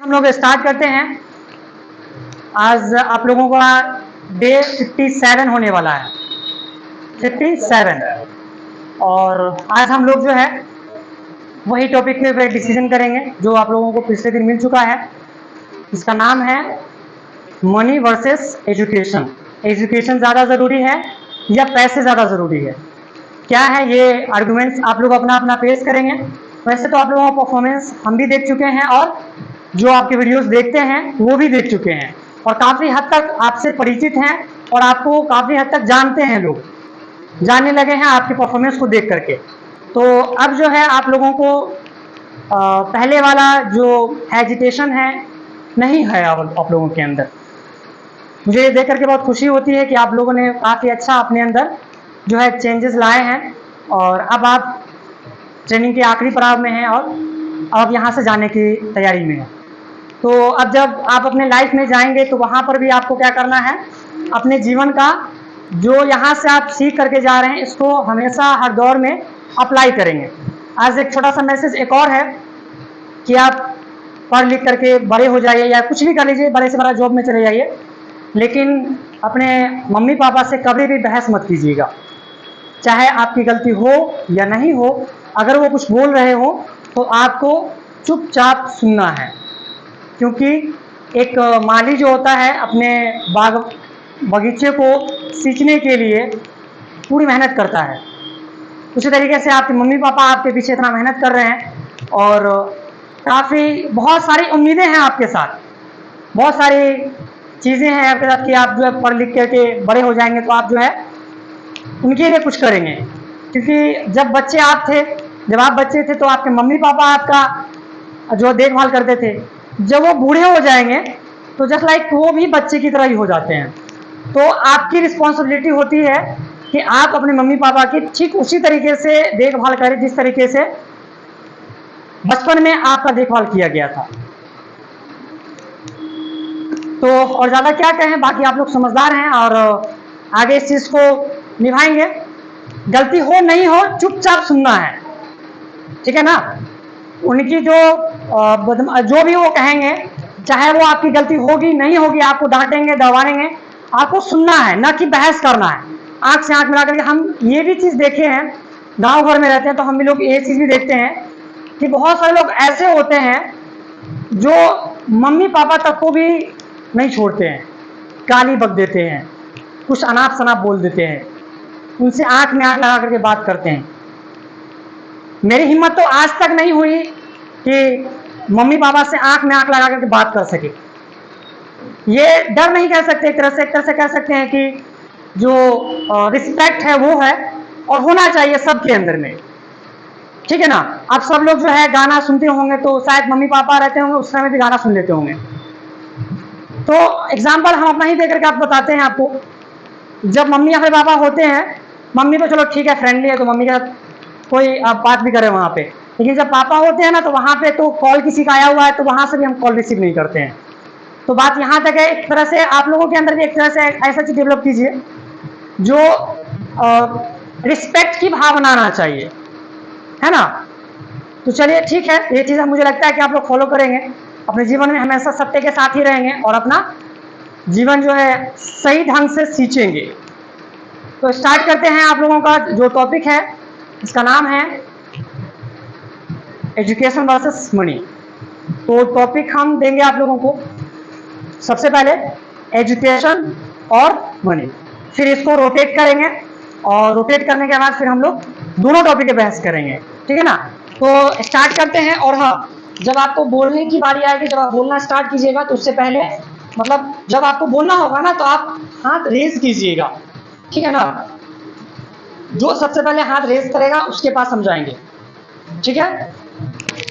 हम लोग स्टार्ट करते हैं। आज आप लोगों का डे 57 होने वाला है, 57। और आज हम लोग जो है वही टॉपिक पे डिसीजन करेंगे जो आप लोगों को पिछले दिन मिल चुका है। इसका नाम है मनी वर्सेस एजुकेशन। एजुकेशन ज़्यादा ज़रूरी है या पैसे ज़्यादा ज़रूरी है? क्या है ये आर्गुमेंट्स आप लोग अपना अपना पेश करेंगे। वैसे तो आप लोगों का परफॉर्मेंस हम भी देख चुके हैं और जो आपके वीडियोस देखते हैं वो भी देख चुके हैं और काफ़ी हद तक आपसे परिचित हैं और आपको काफ़ी हद तक जानते हैं, लोग जानने लगे हैं आपके परफॉर्मेंस को देख करके। तो अब जो है आप लोगों को पहले वाला जो हेजिटेशन है नहीं है आप लोगों के अंदर। मुझे ये देख करके बहुत खुशी होती है कि आप लोगों ने काफ़ी अच्छा अपने अंदर जो है चेंजेस लाए हैं और अब आप ट्रेनिंग के आखिरी पड़ाव में हैं और अब यहाँ से जाने की तैयारी में हैं। तो अब जब आप अपने लाइफ में जाएंगे तो वहाँ पर भी आपको क्या करना है, अपने जीवन का जो यहाँ से आप सीख करके जा रहे हैं इसको हमेशा हर दौर में अप्लाई करेंगे। आज एक छोटा सा मैसेज एक और है कि आप पढ़ लिख करके बड़े हो जाइए या कुछ भी कर लीजिए, बड़े से बड़ा जॉब में चले जाइए, लेकिन अपने मम्मी पापा से कभी भी बहस मत कीजिएगा। चाहे आपकी गलती हो या नहीं हो, अगर वो कुछ बोल रहे हो तो आपको चुपचाप सुनना है, क्योंकि एक माली जो होता है अपने बगीचे को सींचने के लिए पूरी मेहनत करता है। उसी तरीके से आपके मम्मी पापा आपके पीछे इतना मेहनत कर रहे हैं और बहुत सारी उम्मीदें हैं आपके साथ, बहुत सारी चीज़ें हैं आपके साथ कि आप जो है पढ़ लिख करके बड़े हो जाएंगे तो आप जो है उनके लिए कुछ करेंगे। क्योंकि जब आप बच्चे थे तो आपके मम्मी पापा आपका जो देखभाल करते थे, जब वो बूढ़े हो जाएंगे तो जस्ट लाइक वो भी बच्चे की तरह ही हो जाते हैं। तो आपकी रिस्पॉन्सिबिलिटी होती है कि आप अपने मम्मी पापा की ठीक उसी तरीके से देखभाल करें जिस तरीके से बचपन में आपका देखभाल किया गया था। तो और ज़्यादा क्या कहें, बाकी आप लोग समझदार हैं और आगे इस चीज़ को निभाएंगे। गलती हो नहीं हो चुपचाप सुनना है, ठीक है ना। उनकी जो भी वो कहेंगे, चाहे वो आपकी गलती होगी नहीं होगी, आपको डांटेंगे दबाएंगे, आपको सुनना है, ना कि बहस करना है। आंख से आंख मिला करके हम ये भी चीज़ देखे हैं, गांव घर में रहते हैं तो हम भी लोग ये चीज़ भी देखते हैं कि बहुत सारे लोग ऐसे होते हैं जो मम्मी पापा तक को भी नहीं छोड़ते हैं, गाली बक देते हैं, कुछ अनाप शनाप बोल देते हैं, उनसे आंख में आंख लगा करके बात करते हैं। मेरी हिम्मत तो आज तक नहीं हुई कि मम्मी पापा से आंख में आंख लगा करके बात कर सके। ये डर नहीं कह सकते, एक तरह से कह सकते हैं कि जो रिस्पेक्ट है वो है और होना चाहिए सबके अंदर में, ठीक है ना। आप सब लोग जो है गाना सुनते होंगे तो शायद मम्मी पापा रहते होंगे उस समय भी गाना सुन लेते होंगे। तो एग्जाम्पल हम अपना ही दे करके आप बताते हैं आपको। जब मम्मी या फिर पापा होते हैं, मम्मी तो चलो ठीक है फ्रेंडली है तो मम्मी के साथ कोई आप बात भी करें वहाँ पे, लेकिन जब पापा होते हैं ना तो वहाँ पे तो कॉल किसी का आया हुआ है तो वहाँ से भी हम कॉल रिसीव नहीं करते हैं। तो बात यहाँ तक है, एक तरह से आप लोगों के अंदर भी एक तरह से ऐसा चीज़ डेवलप कीजिए जो रिस्पेक्ट की भावना आना चाहिए, है ना। तो चलिए ठीक है, ये चीज़ मुझे लगता है कि आप लोग फॉलो करेंगे, अपने जीवन में हमेशा सत्य के साथ ही रहेंगे और अपना जीवन जो है सही ढंग से सींचेंगे। तो स्टार्ट करते हैं आप लोगों का जो टॉपिक है, इसका नाम है एजुकेशन वर्सेस मनी। तो टॉपिक हम देंगे आप लोगों को सबसे पहले एजुकेशन और मनी, फिर इसको रोटेट करेंगे और रोटेट करने के बाद फिर हम लोग दोनों टॉपिक पे बहस करेंगे, ठीक है ना। तो स्टार्ट करते हैं। और हाँ, जब आपको बोलने की बारी आएगी, जब आप बोलना स्टार्ट कीजिएगा तो उससे पहले मतलब जब आपको बोलना होगा ना तो आप हाथ रेज कीजिएगा, ठीक है ना। जो सबसे पहले हाथ रेज करेगा उसके पास हम जाएंगे, ठीक है।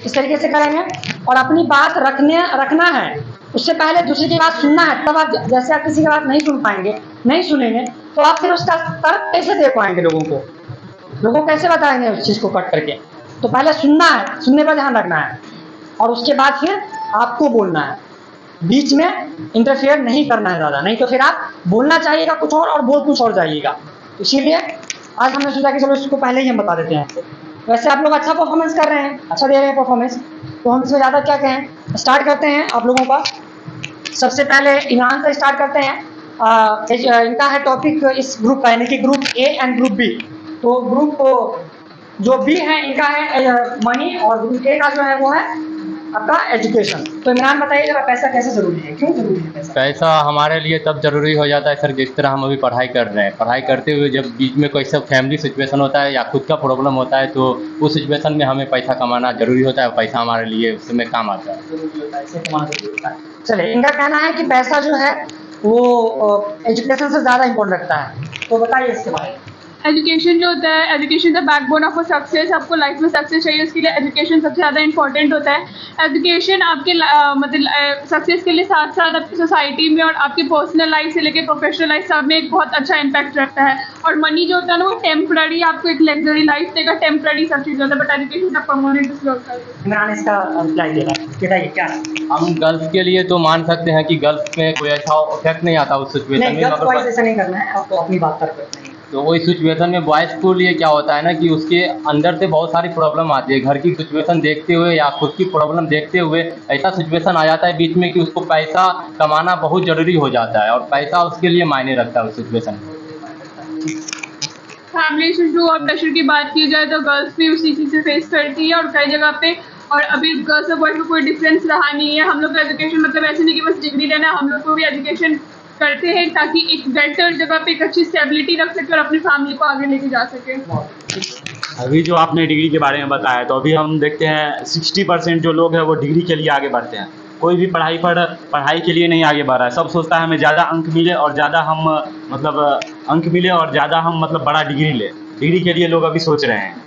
इस तरीके से करेंगे और अपनी बात रखना है, उससे पहले दूसरे की बात सुनना है। तब आप जैसे आप किसी की बात नहीं सुन पाएंगे, नहीं सुनेंगे तो आप फिर उसका तर्क कैसे दे पाएंगे, लोगों को कैसे बताएंगे उस चीज़ को कट करके। तो पहले सुनना है, सुनने पर ध्यान रखना है और उसके बाद फिर आपको बोलना है। बीच में इंटरफेयर नहीं करना है ज़्यादा, नहीं तो फिर आप बोलना चाहिएगा कुछ और बोल कुछ और जाइएगा। इसीलिए आज हमने सोचा कि चलो इसको पहले ही हम बता देते हैं आपको। वैसे आप लोग अच्छा परफॉर्मेंस कर रहे हैं, अच्छा दे रहे हैं परफॉर्मेंस, तो हम इसमें ज़्यादा क्या कहें, स्टार्ट करते हैं आप लोगों का। सबसे पहले इमरान से स्टार्ट करते हैं। इनका है टॉपिक इस ग्रुप का, यानी कि group A and group B. तो ग्रुप जो बी है इनका है मनी, और ग्रुप ए का जो है वो है आपका एजुकेशन। तो इमरान बताइए जरा, पैसा कैसे जरूरी है, क्यों जरूरी है पैसा? पैसा हमारे लिए तब ज़रूरी हो जाता है सर, जिस तरह हम अभी पढ़ाई कर रहे हैं। पढ़ाई करते हुए जब बीच में कोई सब फैमिली सिचुएशन होता है या खुद का प्रॉब्लम होता है, तो उस सिचुएशन में हमें पैसा कमाना ज़रूरी होता है। पैसा हमारे लिए उस समय काम आता है। चलिए, इनका कहना है कि पैसा जो है वो एजुकेशन से ज़्यादा इम्पोर्टेंट रखता है। तो बताइए इसके बारे में। एजुकेशन जो होता है, education the backbone of a success. आपको लाइफ में सक्सेस चाहिए, उसके लिए एजुकेशन सबसे ज़्यादा इंपॉर्टेंट होता है। एजुकेशन आपके मतलब सक्सेस के लिए साथ साथ आपकी सोसाइटी में और आपकी पर्सनल लाइफ से लेकर प्रोफेशनल लाइफ सब में एक बहुत अच्छा इम्पैक्ट रखता है। और मनी जो होता है ना, वो टेम्पररी आपको एक लग्जरी लाइफ देगा, टेम्पररी सब चीज़ होता है, बट एजुकेशन का परमानेंट होता है। इमरान इसका रिप्लाई दे रहा है, बताइए क्या है? हम गर्ल्स के लिए तो मान सकते हैं कि गर्ल्स में कोई ऐसा इफेक्ट नहीं आता उस सिचुएशन नहीं, में, गर्ल्स वाइज ऐसा नहीं करना है, आपको अपनी बात पर करना है। तो वही सिचुएशन में बॉयज़ के लिए क्या होता है ना कि उसके अंदर से बहुत सारी प्रॉब्लम आती है, घर की सिचुएशन देखते हुए या खुद की प्रॉब्लम देखते हुए ऐसा सिचुएशन आ जाता है बीच में कि उसको पैसा कमाना बहुत ज़रूरी हो जाता है, और पैसा उसके लिए मायने रखता है उस सिचुएशन में। फैमिली इशू और प्रेशर की बात की जाए तो गर्ल्स भी उसी चीज़ से फेस करती है और कई जगह पे। और अभी गर्ल्स और बॉयज़ में कोई डिफरेंस रहा नहीं है। हम लोग का एजुकेशन मतलब ऐसे नहीं कि बस डिग्री लेना, हम लोग को भी एजुकेशन करते हैं ताकि एक बेटर जगह पे एक अच्छी स्टेबिलिटी रख सके और अपनी फैमिली को आगे लेके जा सके। अभी जो आपने डिग्री के बारे में बताया, तो अभी हम देखते हैं 60% जो लोग हैं वो डिग्री के लिए आगे बढ़ते हैं। कोई भी पढ़ाई के लिए नहीं आगे बढ़ रहा है। सब सोचता है हमें ज़्यादा अंक मिले और ज़्यादा हम मतलब बड़ा डिग्री ले। डिग्री के लिए लोग अभी सोच रहे हैं।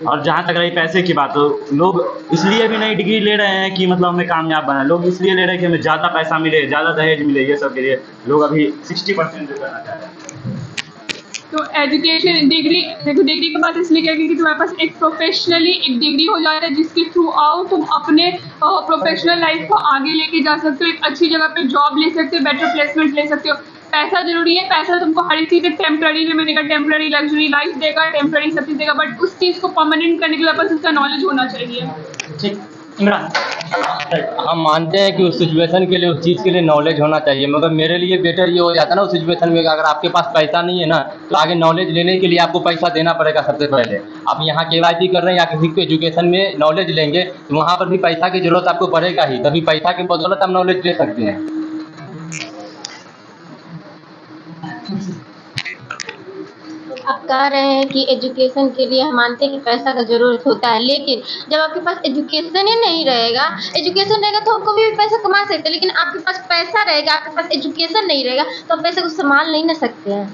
और जहाँ तक रही पैसे की बात, तो लोग इसलिए भी नहीं डिग्री ले रहे हैं कि मतलब हमें कामयाब बना, लोग इसलिए ले रहे हैं कि हमें ज़्यादा पैसा मिले, ज़्यादा दहेज मिले। ये सब के लिए लोग अभी 60% जो करना चाहते हैं। तो एजुकेशन डिग्री की बात इसलिए करेंगे कि तुम्हारे पास एक प्रोफेशनली एक डिग्री हो जाता है जिसके थ्रू आउट तुम अपने प्रोफेशनल लाइफ को आगे लेके जा सकते हो, एक अच्छी जगह पे जॉब ले सकते हो, बेटर प्लेसमेंट ले सकते हो। पैसा जरूरी है, पैसा तुमको हर एक चीज़ टेम्पररी में मिलेगा, टेम्पररी लग्जरी लाइफ देगा, टेम्पररी सब चीज़ देगा, बट उस चीज़ को परमानेंट करने के लिए बस उसका नॉलेज होना चाहिए। ठीक, इमरान। हम मानते हैं कि उस सिचुएशन के लिए उस चीज़ के लिए नॉलेज होना चाहिए, मगर मेरे लिए बेटर ये हो जाता है ना उस सिचुएशन में, अगर आपके पास पैसा नहीं है ना, तो आगे नॉलेज लेने के लिए आपको पैसा देना पड़ेगा सबसे पहले। आप यहाँ KYC कर रहे हैं या किसी को एजुकेशन में नॉलेज लेंगे, तो वहाँ पर भी पैसा की ज़रूरत आपको पड़ेगा ही, तभी पैसा की बदौलत आप नॉलेज ले सकते हैं। आप कह रहे हैं कि एजुकेशन के लिए हम मानते हैं कि पैसा का ज़रूरत होता है, लेकिन जब आपके पास एजुकेशन ही नहीं रहेगा, एजुकेशन रहेगा तो हम कभी भी पैसा कमा सकते हैं, लेकिन आपके पास पैसा रहेगा, आपके पास एजुकेशन नहीं रहेगा तो आप पैसे को संभाल नहीं ना सकते हैं।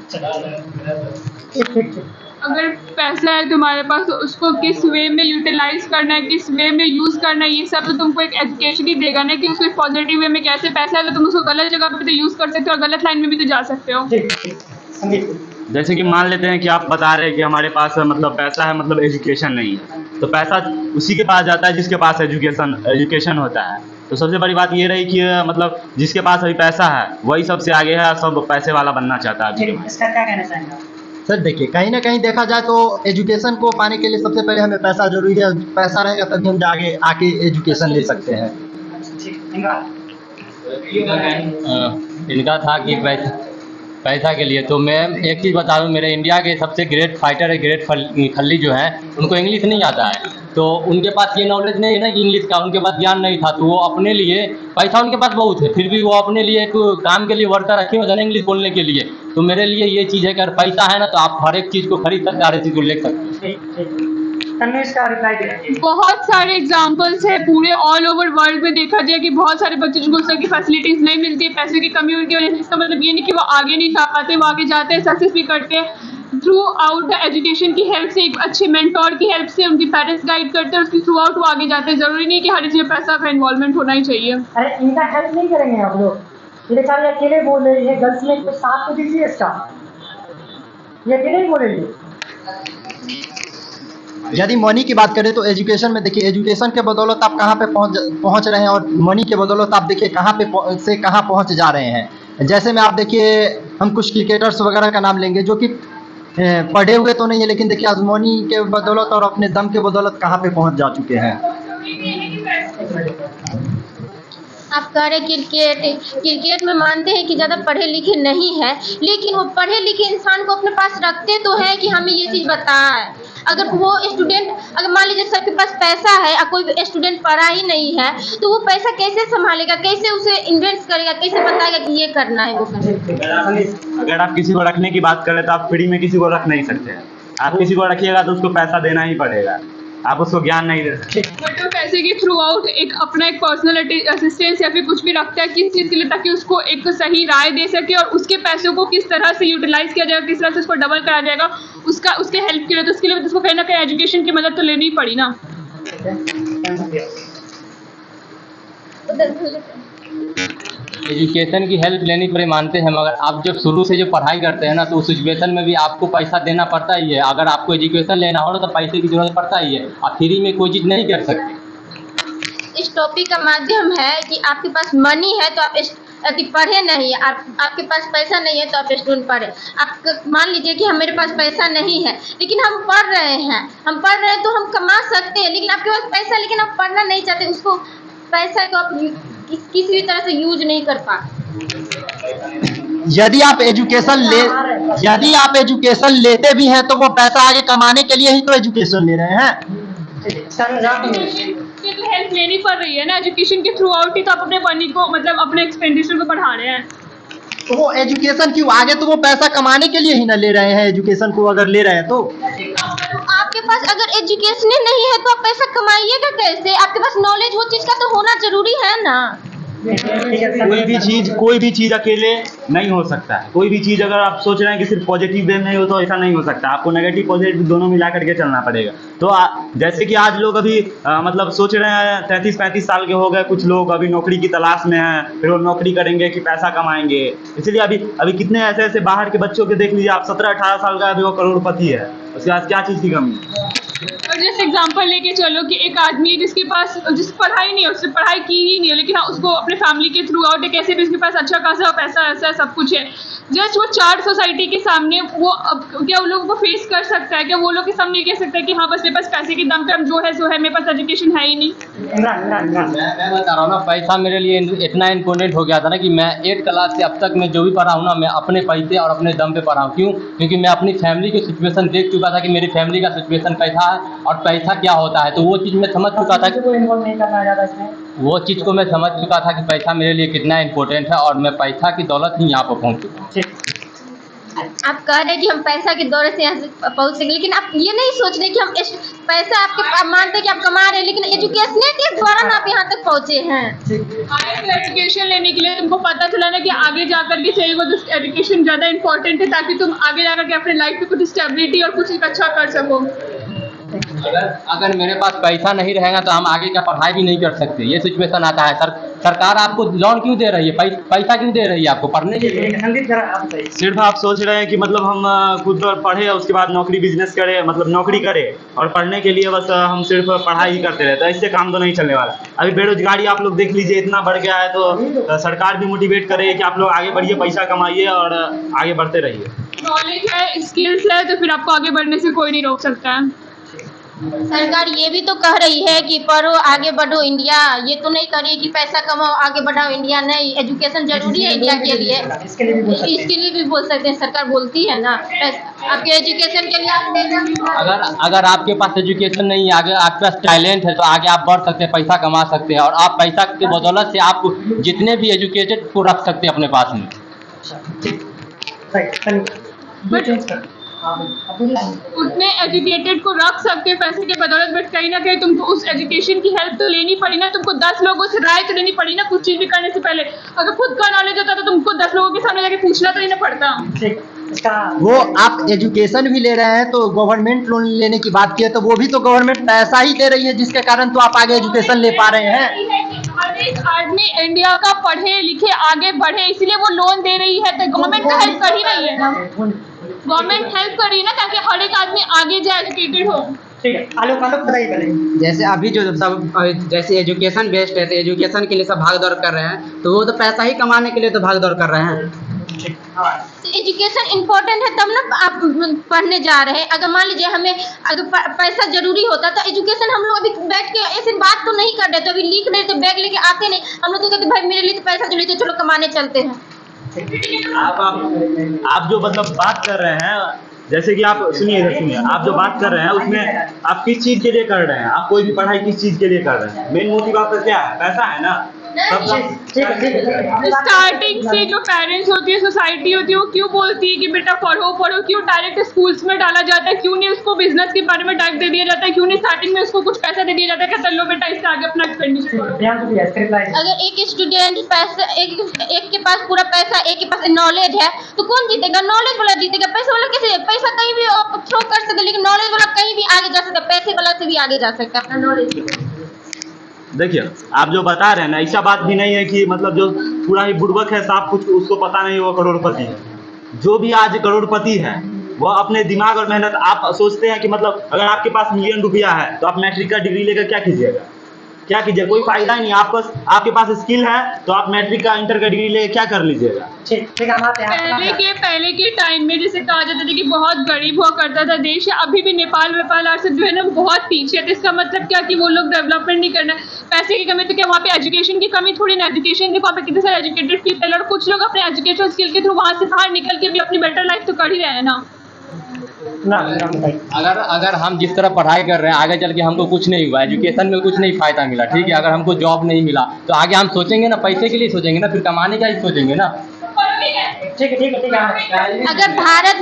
अगर पैसा है तुम्हारे पास तो उसको किस वे में यूटिलाइज करना है, किस वे में यूज़ करना है, ये सब तो तुमको एक एजुकेशन ही देगा ना कि उसको एक पॉजिटिव वे में कैसे पैसा है तो तुम उसको गलत जगह पे तो यूज़ कर सकते हो और गलत लाइन में भी तो जा सकते हो। जैसे कि मान लेते हैं कि आप बता रहे हैं कि हमारे पास मतलब पैसा है, मतलब एजुकेशन नहीं है, तो पैसा उसी के पास जाता है जिसके पास एजुकेशन होता है। तो सबसे बड़ी बात ये रही कि मतलब जिसके पास अभी पैसा है वही सबसे आगे है, सब पैसे वाला बनना चाहता है। इसका क्या कहना चाहेंगे? सर देखिए, कहीं ना कहीं देखा जाए तो एजुकेशन को पाने के लिए सबसे पहले हमें पैसा जरूरी है। पैसा रहेगा तभी हम आगे आके एजुकेशन ले सकते हैं। इनका था कि पैसा के लिए, तो मैं एक चीज़ बता दूँ, मेरे इंडिया के सबसे ग्रेट फाइटर है ग्रेट खल्ली जो है, उनको इंग्लिश नहीं आता है, तो उनके पास ये नॉलेज नहीं है ना कि इंग्लिश का, उनके पास ज्ञान नहीं था, तो वो अपने लिए पैसा उनके पास बहुत है, फिर भी वो अपने लिए एक काम के लिए वर्कर रखे होते हैं ना इंग्लिश बोलने के लिए। तो मेरे लिए ये चीज़ है कि अगर पैसा है ना तो आप हर एक चीज़ को खरीद सकते हैं, हर एक चीज़ को ले सकते हैं। इसका रिप्लाई दीजिए। बहुत सारे एग्जाम्पल्स है पूरे ऑल ओवर वर्ल्ड में देखा जाए कि बहुत सारे बच्चे जिनको उस तरह की फैसिलिटीज़ नहीं मिलती है, पैसे की कमी उनकी वजह से। इसका मतलब ये नहीं कि वो आगे नहीं जा पाते, वो आगे जाते हैं, सक्सेस भी करते हैं थ्रू आउट द एजुकेशन की हेल्प से, एक अच्छे मेंटोर की हेल्प से, उनकी पेरेंट्स गाइड करते हैं, उसकी थ्रू आउट वो आगे जाते हैं। ज़रूरी नहीं कि हर चीज़ में पैसा का इन्वॉल्वमेंट होना ही चाहिए। अरे इनका हेल्प नहीं करेंगे आप लोग, ये बेचारे अकेले बोल रहे हैं, गर्ल्स में कुछ साथ तो दीजिए इसका, ये अकेले ही बोलेंगे। यदि मनी की बात करें तो एजुकेशन में देखिए, एजुकेशन के बदौलत आप कहाँ पे पहुँच रहे हैं, और मनी के बदौलत आप देखिए कहाँ पे से कहाँ पहुँच जा रहे हैं। जैसे में आप देखिए, हम कुछ क्रिकेटर्स वगैरह का नाम लेंगे जो कि पढ़े हुए तो नहीं है, लेकिन देखिए आज मनी के बदौलत और अपने दम के बदौलत कहाँ पे पहुँच जा चुके हैं। आप कह रहे क्रिकेट में मानते हैं कि ज़्यादा पढ़े लिखे नहीं है, लेकिन वो पढ़े लिखे इंसान को अपने पास रखते तो हैं कि हमें ये चीज़ बताया है। अगर वो स्टूडेंट, अगर मान लीजिए सबके पास पैसा है और कोई स्टूडेंट पढ़ा ही नहीं है, तो वो पैसा कैसे संभालेगा, कैसे उसे इन्वेस्ट करेगा, कैसे बताएगा कि ये करना है वो करना। अगर आप किसी को रखने की बात करें तो आप फ्री में किसी को रख नहीं सकते हैं। आप किसी को रखिएगा तो उसको पैसा देना ही पड़ेगा, आप उसको ज्ञान नहीं दे सकते। बट वो पैसे के थ्रू आउट एक अपना एक पर्सनल असिस्टेंस या फिर कुछ भी रखता है किस चीज़ के लिए, ताकि उसको एक सही राय दे सके और उसके पैसों को किस तरह से यूटिलाइज किया जाएगा, किस तरह से उसको डबल करा जाएगा, उसके हेल्प के लिए। तो उसके लिए उसको कहीं ना कहीं एजुकेशन की मदद तो लेनी ही पड़ी ना। एजुकेशन की हेल्प लेनी पड़े मानते हैं, मगर आप जब शुरू से जो पढ़ाई करते हैं ना, तो उस सिचुएशन में भी आपको पैसा देना पड़ता ही है। अगर आपको एजुकेशन लेना हो ना तो पैसे की जरूरत पड़ता ही है, आप फ्री में कोई चीज़ नहीं कर सकते। इस टॉपिक का माध्यम है कि आपके पास मनी है तो आप यदि पढ़े नहीं, आपके पास पैसा नहीं है तो आप स्टूडेंट पढ़े। आप मान लीजिए कि मेरे पास पैसा नहीं है लेकिन हम पढ़ रहे हैं तो हम कमा सकते हैं, लेकिन आपके पास पैसा लेकिन आप पढ़ना नहीं चाहते, उसको पैसा को आप किसी भी तरह से यूज नहीं कर पाते। यदि आप एजुकेशन लेते भी हैं तो वो पैसा आगे कमाने के लिए ही तो एजुकेशन ले रहे हैं। हेल्प लेनी पड़ रही है ना एजुकेशन के थ्रू आउट ही, तो आप अपने मनी को मतलब अपने एक्सपेंडिचर को बढ़ा रहे हैं। तो वो एजुकेशन क्यों आगे, तो वो पैसा कमाने के लिए ही ना ले रहे हैं। एजुकेशन को अगर ले रहे हैं तो आपके पास अगर एजुकेशन नहीं है तो आप पैसा कमाइएगा कैसे? आपके पास नॉलेज वो चीज का तो होना जरूरी है ना। कोई भी चीज़ अकेले नहीं हो सकता है। कोई भी चीज़ अगर आप सोच रहे हैं कि सिर्फ पॉजिटिव वे में हो तो ऐसा नहीं हो सकता, आपको नेगेटिव पॉजिटिव दोनों मिला करके चलना पड़ेगा। तो जैसे कि आज लोग अभी मतलब सोच रहे हैं 33-35 साल के हो गए, कुछ लोग अभी नौकरी की तलाश में हैं, फिर वो नौकरी करेंगे कि पैसा कमाएंगे। इसलिए अभी कितने ऐसे बाहर के बच्चों के देख लीजिए आप, 17-18 साल का अभी वो करोड़पति है, उसके पास क्या चीज़ की कमी है। और जैसे एग्जांपल लेके चलो कि एक आदमी है जिसके पास पढ़ाई नहीं है, उसने पढ़ाई की ही नहीं है, लेकिन हाँ उसको अपने फैमिली के थ्रू आउट एक ऐसे भी उसके पास अच्छा खासा पैसा ऐसा सब कुछ है, जस्ट वो चार सोसाइटी के सामने वो क्या उन लोगों को फेस कर सकता है? क्या वो लोग के सामने कह सकता है कि हाँ बस मेरे पास पैसे के दम पे हम जो है सो है, मेरे पास एजुकेशन है ही नहीं? मैं बता रहा हूँ ना, पैसा मेरे लिए इतना इम्पोर्टेंट हो गया था ना कि मैं 8 क्लास से अब तक मैं जो भी पढ़ा हूँ ना, मैं अपने पैसे और अपने दम पे पढ़ा हूँ। क्यों? क्योंकि मैं अपनी फैमिली की सिचुएशन देख चुका था कि मेरी फैमिली का सिचुएशन कैसा है और पैसा क्या होता है। तो वो चीज़ मैं समझ चुका था कि पैसा मेरे लिए कितना इम्पोर्टेंट है, और मैं पैसा की दौलत ही यहाँ पर पहुँच चुका हूँ। आप कह रहे हैं कि हम पैसा की दौलत से यहाँ से पहुँच सके, लेकिन आप ये नहीं सोच रहे कि हम पैसा आप मानते हैं कि आप कमा रहे हैं, लेकिन एजुकेशन के द्वारा आप यहाँ तक पहुँचे हैं। एजुकेशन लेने के लिए तुमको पता चला ना कि आगे जाकर के चाहिए तो एजुकेशन ज़्यादा इंपॉर्टेंट है, ताकि तुम आगे जाकर के अपने लाइफ में कुछ स्टेबिलिटी और कुछ अच्छा कर सको। अगर मेरे पास पैसा नहीं रहेगा तो हम आगे का पढ़ाई भी नहीं कर सकते। ये सिचुएशन आता है। सरकार आपको लोन क्यों दे रही है, पैसा क्यों दे रही है आपको पढ़ने के लिए? सिर्फ आप सोच रहे हैं कि मतलब हम खुद पढ़े और उसके बाद नौकरी बिजनेस करें, मतलब नौकरी करें, और पढ़ने के लिए बस हम सिर्फ पढ़ाई ही करते रहते हैं। इससे काम तो नहीं चलने वाला। अभी बेरोजगारी आप लोग देख लीजिए इतना बढ़ गया है, तो सरकार भी मोटिवेट करे कि आप लोग आगे बढ़िए, पैसा कमाइए और आगे बढ़ते रहिए। नॉलेज है, स्किल्स है, तो फिर आपको आगे बढ़ने से कोई नहीं रोक सकता है। सरकार ये भी तो कह रही है कि पढ़ो आगे बढ़ो इंडिया, ये तो नहीं कह रही है कि पैसा कमाओ आगे बढ़ाओ इंडिया। नहीं, एजुकेशन जरूरी है इंडिया के लिए, इसके लिए भी बोल सकते हैं। सरकार बोलती है ना आपके एजुकेशन के लिए आप अगर आपके पास एजुकेशन नहीं है, अगर आपके पास टैलेंट है तो आगे आप बढ़ सकते हैं, पैसा कमा सकते हैं, और आप पैसा की बदौलत से आप जितने भी एजुकेटेड को रख सकते हैं अपने पास में। उतने एजुकेटेड को रख सकते हैं पैसे के बदौलत, बट कहीं ना कहीं तुमको उस एजुकेशन की हेल्प तो लेनी पड़ी ना, तुमको 10 लोगों से राय तो लेनी पड़ी ना कुछ चीज़ भी करने से पहले। अगर खुद का नॉलेज होता तो तुमको 10 लोगों के सामने जाके पूछना तो नहीं ना पड़ता। वो आप एजुकेशन भी ले रहे हैं तो गवर्नमेंट लोन लेने की बात की है, तो वो भी तो गवर्नमेंट पैसा ही दे रही है, जिसके कारण तो आप आगे एजुकेशन ले पा रहे हैं। हर एक आदमी इंडिया का पढ़े लिखे आगे बढ़े, इसलिए वो लोन दे रही है। तो गवर्नमेंट तो हेल्प कर ही रही है ना, गवर्नमेंट हेल्प कर रही है ना, ताकि हर एक आदमी आगे जाए, एजुकेटेड हो। ठीक है, आलोक बताइए। जैसे अभी जो सब जैसे एजुकेशन बेस्ड है, तो एजुकेशन के लिए सब भाग दौड़ कर रहे हैं, तो वो तो पैसा ही कमाने के लिए तो भाग दौड़ कर रहे हैं। एजुकेशन इम्पोर्टेंट है तब ना आप पढ़ने जा रहे हैं। अगर मान लीजिए हमें अगर पैसा जरूरी होता तो एजुकेशन हम लोग अभी बैठ के ऐसे बात तो नहीं कर रहे थे, अभी लिख रहे थे, बैग लेके आते नहीं, हम लोग तो कहते भाई मेरे लिए तो पैसा जरूरी, तो चलो कमाने चलते हैं। आप जो मतलब बात कर रहे हैं, जैसे कि आप सुनिए, आप जो बात कर रहे हैं उसमें आप किस चीज के लिए कर रहे हैं? आप कोई भी पढ़ाई किस चीज के लिए कर रहे हैं? मेन मोटिव आपका क्या है? पैसा है ना? स्टार्टिंग से जो पेरेंट्स होती है, सोसाइटी होती है, वो क्यों बोलती है कि बेटा पढ़ो पढ़ो, क्यों डायरेक्ट स्कूल्स में डाला जाता है, क्यों नहीं उसको बिजनेस के बारे में डायरेक्ट दे दिया जाता है, क्यों नहीं स्टार्टिंग में उसको कुछ पैसा दे दिया जाता है कि चलो बेटा इससे आगे अपना एक्सपेंडिचर करो। अगर एक स्टूडेंट पैसा एक के पास पूरा पैसा, एक के पास नॉलेज है, तो कौन जीतेगा? नॉलेज वाला जीतेगा। पैसा वाला कैसे? पैसा कहीं भी थ्रो कर सकते, लेकिन नॉलेज वाला कहीं भी आगे जा सकता है, पैसे वाला से भी आगे जा सकता है अपना नॉलेज। देखिए, आप जो बता रहे हैं ना, ऐसा बात भी नहीं है कि मतलब जो पूरा ही बुड़बक है, साफ कुछ उसको पता नहीं वो करोड़पति है। जो भी आज करोड़पति है वो अपने दिमाग और मेहनत, आप सोचते हैं कि मतलब अगर आपके पास मिलियन रुपया है तो आप मैट्रिक का डिग्री लेकर क्या कीजिएगा? क्या कीजिए? कोई फायदा ही नहीं। आपके पास स्किल है तो आप मैट्रिक का इंटर का डिग्री लेकर क्या कर लीजिएगा? पहले के टाइम में जैसे कहा जाता था कि बहुत गरीब हुआ करता था देश, अभी भी नेपाल से जो है ना बहुत पीछे है। तो इसका मतलब क्या कि वो लोग डेवलपमेंट नहीं करना, पैसे की कमी, तो क्या वहाँ पे एजुकेशन की कमी थोड़ी ना? एजुकेशन देखो वहाँ पे कितने सारे एजुकेटेड पीपल, और कुछ लोग अपने एजुकेशन स्किल के थ्रू वहाँ से बाहर निकल के भी अपनी बेटर लाइफ तो कर ही रहे हैं ना। अगर हम जिस तरह पढ़ाई कर रहे हैं, आगे चल के हमको कुछ नहीं हुआ, एजुकेशन में कुछ नहीं फायदा मिला, ठीक है, अगर हमको जॉब नहीं मिला तो आगे हम सोचेंगे ना, पैसे के लिए सोचेंगे ना, फिर कमाने का ही सोचेंगे ना। अगर भारत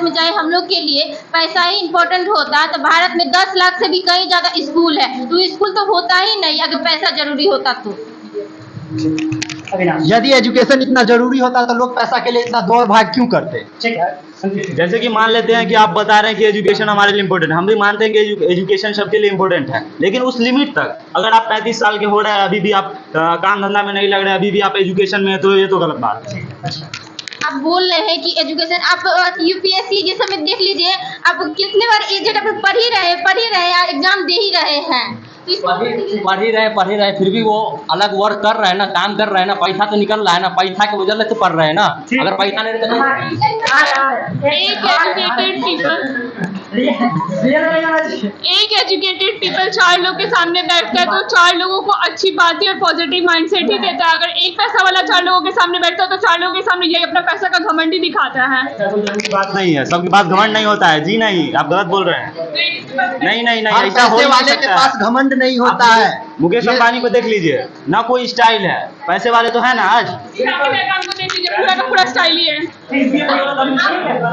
में चाहे हम लोग के लिए पैसा ही इम्पोर्टेंट होता तो भारत में 10 लाख से भी कहीं ज्यादा स्कूल है, तो स्कूल तो होता ही नहीं अगर पैसा जरूरी होता तो। यदि एजुकेशन इतना जरूरी होता तो लोग पैसा के लिए इतना दौड़ भाग क्यों करते? जैसे कि मान लेते हैं कि आप बता रहे हैं कि एजुकेशन हमारे लिए इम्पोर्टेंट है, हम भी मानते हैं कि एजुकेशन सबके लिए इम्पोर्टेंट है, लेकिन उस लिमिट तक। अगर आप 35 साल के हो रहे हैं, अभी भी आप काम धंधा में नहीं लग रहे हैं, अभी भी आप एजुकेशन में है, तो ये तो गलत बात है। आप बोल रहे हैं कि एजुकेशन, आप यूपीएससी ये सब में देख लीजिए, आप कितने बार एजेंट आप पढ़ ही रहे हैं, एग्जाम दे ही रहे हैं, पढ़ ही रहे, फिर भी वो अलग वर्क कर रहे हैं ना, काम कर रहे हैं ना, पैसा तो निकल रहा है ना, पैसा के वजह से पढ़ रहे हैं ना। अगर पैसा नहीं रहता एक एजुकेटेड पीपल 4 लोग के सामने बैठता है तो 4 लोगों को अच्छी बातें और पॉजिटिव माइंडसेट ही देता है। अगर एक पैसा वाला 4 लोगों के सामने बैठता है तो 4 लोगों के सामने यही अपना पैसा का घमंड ही दिखाता है। सबकी बात नहीं है, सबकी बात घमंड नहीं होता है जी, नहीं, आप गलत बोल रहे हैं। नहीं, ऐसा हो नहीं वाले के पास घमंड नहीं होता है। मुकेश अंबानी को देख लीजिए ना, कोई स्टाइल है, पैसे वाले तो है ना आज। पूरा स्टाइल ही है।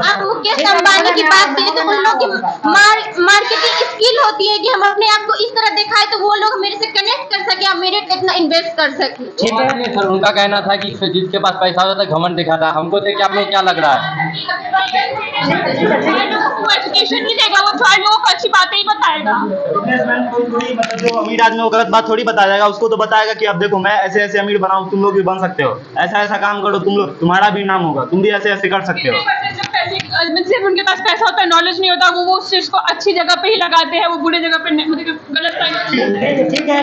आप मुकेश अंबानी की बात करें तो उन लोग की मार्केटिंग स्किल होती है कि हम अपने आप को इस तरह दिखाए तो वो लोग मेरे से कनेक्ट कर सके, मेरे इतना इन्वेस्ट कर सके। ठीक है सर, उनका कहना था कि जिसके पास पैसा होता है घमंड दिखाता है। हमको देख के आप लोग क्या लग रहा है? एजुकेशन नहीं देगा, वो 4 लोगों को अच्छी बातें ही बताएगा। मतलब जो अमीर आदमी वो गलत बात थोड़ी बताएगा, उसको तो बताएगा कि अब देखो मैं ऐसे ऐसे अमीर बनाऊं, तुम लोग भी बन सकते हो, ऐसा ऐसा काम करो, तुम्हारा भी नाम होगा, तुम भी ऐसे ऐसे कर सकते हो। सिर्फ उनके पास पैसा होता है, नॉलेज नहीं होता, वो उस चीज को अच्छी जगह पे ही लगाते हैं, वो बुरी जगह पे गलत ठीक है।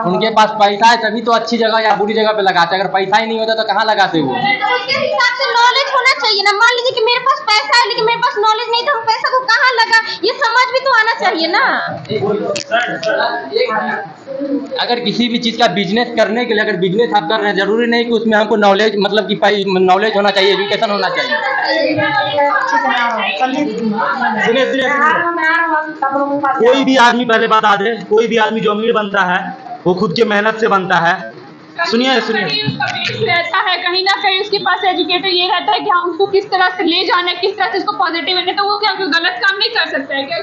उनके पास पैसा है तभी तो अच्छी जगह या बुरी जगह पे लगाते हैं, अगर पैसा ही नहीं होता तो कहाँ लगाते वो? उसके हिसाब से नॉलेज होना चाहिए ना। मान लीजिए कि मेरे पास पैसा है लेकिन मेरे पास नॉलेज नहीं, तो हम पैसा को कहाँ लगा, ये समझ भी तो आना चाहिए ना। अगर किसी भी चीज का बिजनेस करने के लिए, अगर बिजनेस आप कर रहे हैं, जरूरी नहीं कि उसमें हमको नॉलेज, मतलब कि नॉलेज होना चाहिए, एजुकेशन होना चाहिए। कोई भी आदमी, पहले बता दे, कोई भी आदमी जो अमीर बनता है वो खुद के मेहनत से बनता है। सुनिए रहता है कहीं ना कहीं उसके पास एजुकेटर ये रहता है कि हाँ उसको किस तरह से ले जाना है, किस तरह से उसको पॉजिटिव है, तो वो क्या गलत काम नहीं कर सकता है क्या?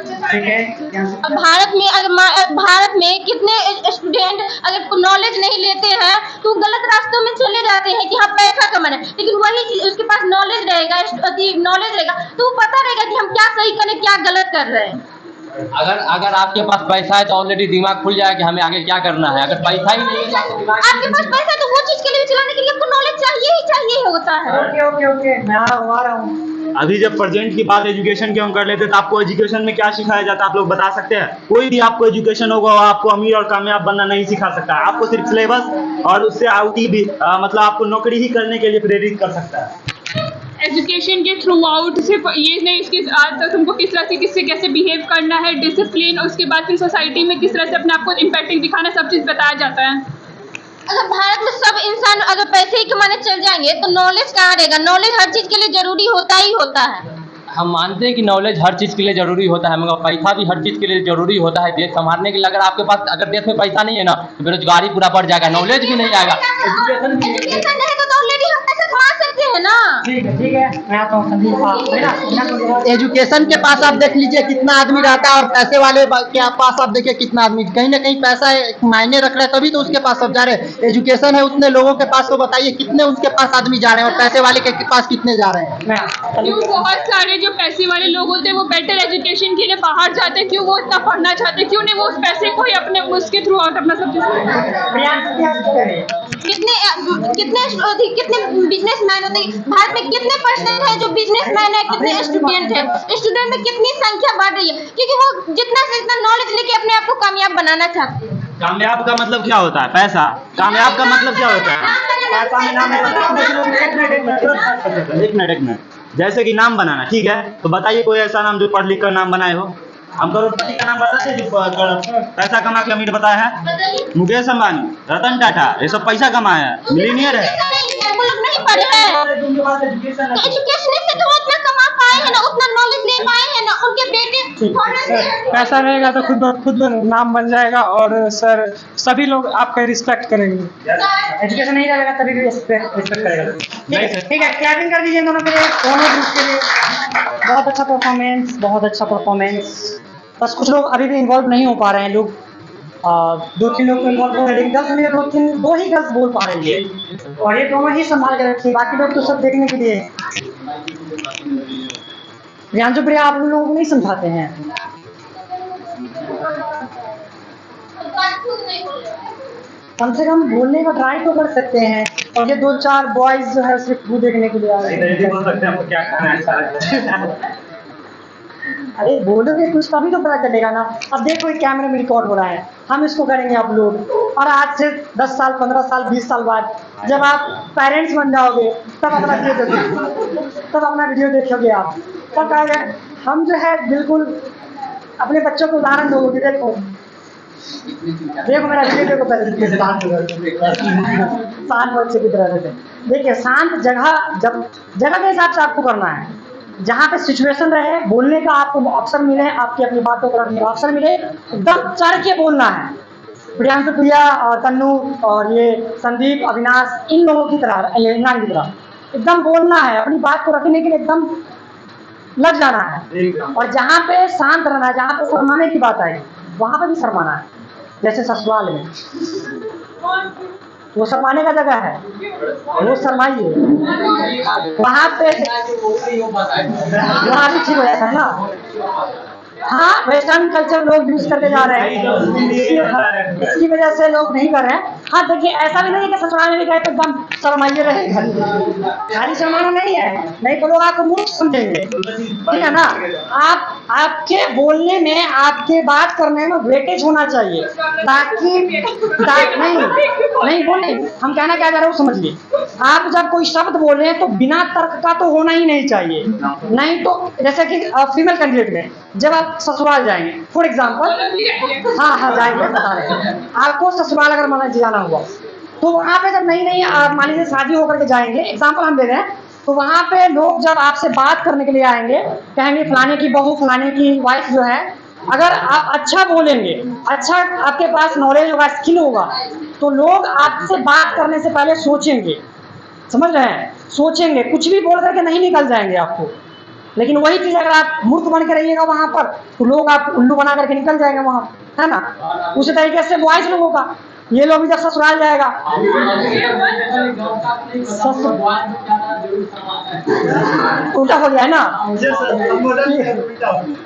भारत में कितने स्टूडेंट अगर नॉलेज नहीं लेते हैं तो गलत रास्तों में चले जाते हैं कि हाँ पैसा कमाना है, लेकिन वही उसके पास नॉलेज रहेगा तो वो पता रहेगा कि हम क्या सही करें क्या गलत कर रहे हैं। अगर आपके पास पैसा है तो ऑलरेडी दिमाग खुल जाएगा कि हमें आगे क्या करना है। अगर पैसा ही नहीं है, आपके पास पैसा है तो वो चीज के लिए चलाने के लिए आपको नॉलेज चाहिए ही होता है। ओके मैं आ रहा हूँ। अभी जब प्रेजेंट की बात एजुकेशन की हम कर लेते हैं तो आपको एजुकेशन में क्या सिखाया जाता है आप लोग बता सकते हैं? कोई भी आपको एजुकेशन होगा वो आपको अमीर और कामयाब बनना नहीं सिखा सकता है। आपको सिर्फ सिलेबस और उससे आउट ही भी मतलब आपको नौकरी ही करने के लिए प्रेरित कर सकता है। एजुकेशन के थ्रू आउट सिर्फ ये नहीं, इसके आज तक तुमको किस तरह से किससे कैसे बिहेव करना है, डिसिप्लिन, उसके बाद फिर सोसाइटी में किस तरह से अपने आप को इम्पैक्टिंग दिखाना, सब चीज़ बताया जाता है। अगर भारत में सब इंसान अगर पैसे ही कमाने चल जाएंगे तो नॉलेज कहाँ रहेगा? नॉलेज हर चीज के लिए जरूरी होता ही होता है। हम मानते हैं कि नॉलेज हर चीज़ के लिए ज़रूरी होता है, मगर पैसा भी हर चीज़ के लिए ज़रूरी होता है देश संभालने के लिए। अगर आपके पास अगर देश में पैसा नहीं है ना तो बेरोजगारी पूरा बढ़ जाएगा, नॉलेज भी नहीं आएगा। एजुकेशन रहेगा तो ऑलरेडी हम पैसा कमा सकते हैं ना। ठीक है, मैं आता हूँ संदीप साहब। एजुकेशन के पास आप देख लीजिए कितना आदमी रहता है और पैसे वाले के पास आप देखिए कितना आदमी, कहीं ना कहीं पैसा मायने रख रहा है तभी तो उसके पास सब जा रहे हैं। एजुकेशन है उतने लोगों के पास, तो बताइए कितने उसके पास आदमी जा रहे हैं और पैसे वाले के पास कितने जा रहे हैं? क्यों बहुत सारे जो पैसे वाले लोग होते हैं वो बेटर एजुकेशन के लिए बाहर जाते हैं, क्यों वो इतना पढ़ना चाहते हैं, क्यों नहीं वो उस पैसे को ही अपने उसके थ्रू आउट अपना सब कितने बिजनेसमैन होते हैं भारत में? कितने परसेंट है जो बिजनेसमैन है, कितने स्टूडेंट है? स्टूडेंट में कितनी संख्या बढ़ रही है क्योंकि वो जितना से जितना नॉलेज लेके अपने आप को कामयाब बनाना चाहते हैं। कामयाब का मतलब क्या होता है? पैसा। कामयाब का मतलब क्या होता है? एक मिनट, जैसे कि नाम बनाना, ठीक है, तो बताइए कोई ऐसा नाम जो पढ़ लिख कर नाम बनाए हो। हम करोड़पति का नाम बताते हैं जो पैसा कमा के अमीर बताया है? मुकेश अंबानी, रतन टाटा, ये सब पैसा कमाया है, मिलीनियर है। वो लोग नहीं पढ़े हैं तो एजुकेशन से तो उतना कमा पाए हैं ना, उतना नॉलेज ले पाए हैं ना। उनके बेटे पैसा रहेगा तो खुद नाम बन जाएगा और सर सभी लोग आपका रिस्पेक्ट करेंगे। एजुकेशन नहीं रहेगा तभी भी रिस्पेक्ट करेगा। ठीक है, क्लैपिंग कर दीजिए दोनों के लिए, दोनों ग्रुप के लिए। बहुत अच्छा परफॉर्मेंस, बहुत अच्छा परफॉर्मेंस। बस कुछ लोग अभी भी इन्वॉल्व नहीं हो पा रहे हैं, लोग 2-3 लोग तो इन्वॉल्व हो रहे हैं, लेकिन 10 में 2 ही गर्ल्स बोल पा रही है और ये दोनों ही संभाल के रखिए, बाकी लोग तो सब देखने के लिए। रियांशु प्रिया आप लोगों को नहीं समझाते हैं? कम से कम बोलने का ट्राई तो कर सकते हैं। और ये 2-4 बॉयज जो है सिर्फ वो देखने के लिए आ रहे हैं। अरे बोलोगे कुछ तभी तो पता चलेगा ना। अब देखो ये कैमरे में रिकॉर्ड हो रहा है, हम इसको करेंगे अपलोड, और आज से 10 साल 15 साल 20 साल बाद जब आप पेरेंट्स बन जाओगे तब अपना वीडियो देखोगे आप, तब कहोगे हम जो है बिल्कुल अपने बच्चों को उदाहरण दोगे। देखो मेरा वीडियो देखो पहले, शांत बच्चे की तरह रहते। देखिए शांत जगह के हिसाब से आपको करना है, जहाँ पे सिचुएशन रहे, बोलने का आपको अवसर मिले, आपकी अपनी बातों को रखने का अवसर मिले, एकदम चढ़ के बोलना है। प्रियांशु प्रिया और तन्नू और ये संदीप अविनाश, इन लोगों की तरह, ये इमरान की तरह एकदम बोलना है, अपनी बात को रखने के लिए एकदम लग जाना है। और जहाँ पे शांत रहना है, जहाँ पे शर्माने की बात आई वहाँ पे भी शर्माना है। जैसे ससुराल में वो शर्माने का जगह है, वो शर्माइए, वहाँ पे वहाँ भी ठीक हो जाता है ना। हाँ, वेस्टर्न कल्चर लोग यूज करके जा रहे हैं, इसकी वजह से लोग नहीं कर रहे हैं। हाँ देखिए, ऐसा भी नहीं है कि ससुराल में भी गए तो एकदम शर्माइए रहे, खाली शर्माना नहीं है, नहीं तो लोग आपको मूर्ख समझेंगे, ठीक है ना। आपके बोलने में, आपके बात करने में वेटेज होना चाहिए, ताकि नहीं बोले, हम कहना क्या चाह रहे हो समझिए। आप जब कोई शब्द बोल रहे हैं तो बिना तर्क का तो होना ही नहीं चाहिए, नहीं तो जैसे कि फीमेल कैंडिडेट में जब आप ससुराल जाएंगे, फॉर एग्जाम्पल, हाँ जाएंगे, बता रहे हैं आपको ससुराल अगर माना जाना हुआ तो वहाँ पे जब नहीं आप मान लीजिए शादी होकर के जाएंगे, एग्जाम्पल हम दे रहे हैं, तो वहाँ पे लोग जब आपसे बात करने के लिए आएंगे, कहेंगे फलाने की बहू, फलाने की वाइफ जो है, अगर आप अच्छा बोलेंगे, अच्छा आपके पास नॉलेज होगा, स्किल होगा, तो लोग आपसे बात करने से पहले सोचेंगे, समझ रहे हैं, सोचेंगे, कुछ भी बोल करके नहीं निकल जाएंगे आपको। लेकिन वही चीज़ अगर आप मूर्ख बन के रहिएगा वहाँ पर, तो लोग आप उल्लू बना करके निकल जाएंगे वहाँ, है ना। उसी तरीके से बॉयज लोगों का, ये लोग भी जब ससुराल जाएगा, उल्टा हो गया है ना,